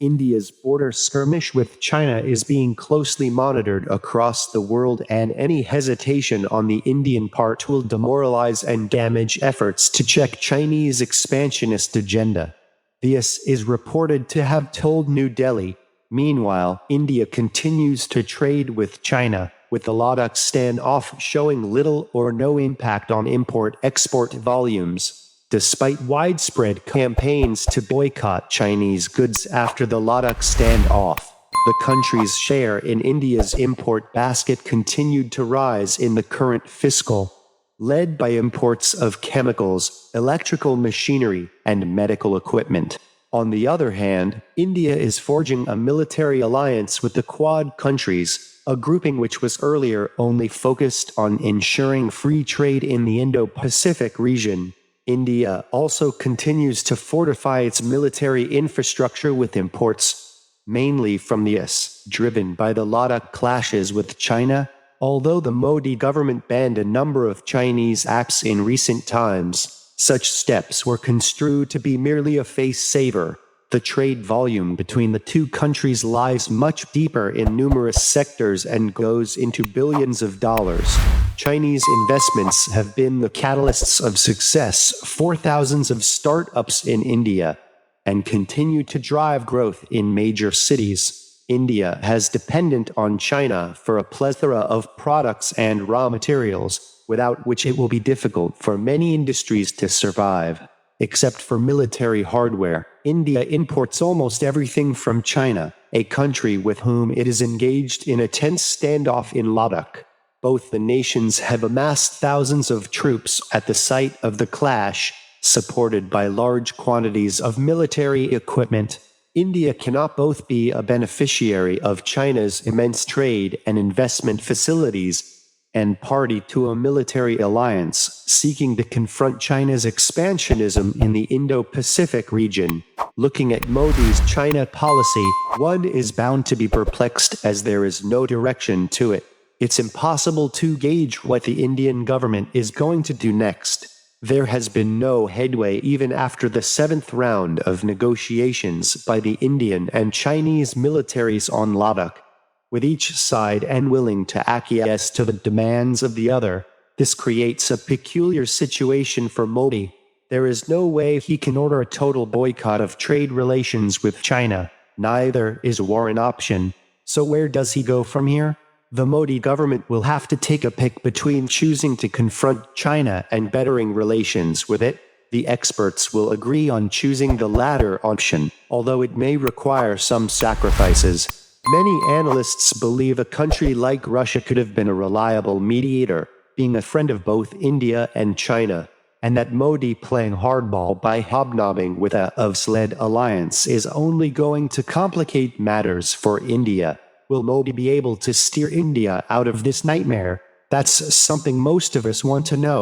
India's border skirmish with China is being closely monitored across the world, and any hesitation on the Indian part will demoralize and damage efforts to check Chinese expansionist agenda. This is reported to have told New Delhi. Meanwhile, India continues to trade with China, with the Ladakh standoff showing little or no impact on import-export volumes. Despite widespread campaigns to boycott Chinese goods after the Ladakh standoff, the country's share in India's import basket continued to rise in the current fiscal, led by imports of chemicals, electrical machinery, and medical equipment. On the other hand, India is forging a military alliance with the Quad countries, a grouping which was earlier only focused on ensuring free trade in the Indo-Pacific region. India also continues to fortify its military infrastructure with imports, mainly from the US, driven by the Ladakh clashes with China. Although the Modi government banned a number of Chinese apps in recent times, such steps were construed to be merely a face-saver. The trade volume between the two countries lies much deeper in numerous sectors and goes into billions of dollars. Chinese investments have been the catalysts of success for thousands of startups in India and continue to drive growth in major cities. India has depended on China for a plethora of products and raw materials, without which it will be difficult for many industries to survive. Except for military hardware, India imports almost everything from China, a country with whom it is engaged in a tense standoff in Ladakh. Both the nations have amassed thousands of troops at the site of the clash, supported by large quantities of military equipment. India cannot both be a beneficiary of China's immense trade and investment facilities and party to a military alliance seeking to confront China's expansionism in the Indo-Pacific region. Looking at Modi's China policy, one is bound to be perplexed as there is no direction to it. It's impossible to gauge what the Indian government is going to do next. There has been no headway even after the 7th round of negotiations by the Indian and Chinese militaries on Ladakh, with each side unwilling to acquiesce to the demands of the other. This creates a peculiar situation for Modi. There is no way he can order a total boycott of trade relations with China. Neither is war an option. So where does he go from here? The Modi government will have to take a pick between choosing to confront China and bettering relations with it. The experts will agree on choosing the latter option, although it may require some sacrifices. Many analysts believe a country like Russia could have been a reliable mediator, being a friend of both India and China, and that Modi playing hardball by hobnobbing with a US-led alliance is only going to complicate matters for India. Will Modi be able to steer India out of this nightmare? That's something most of us want to know.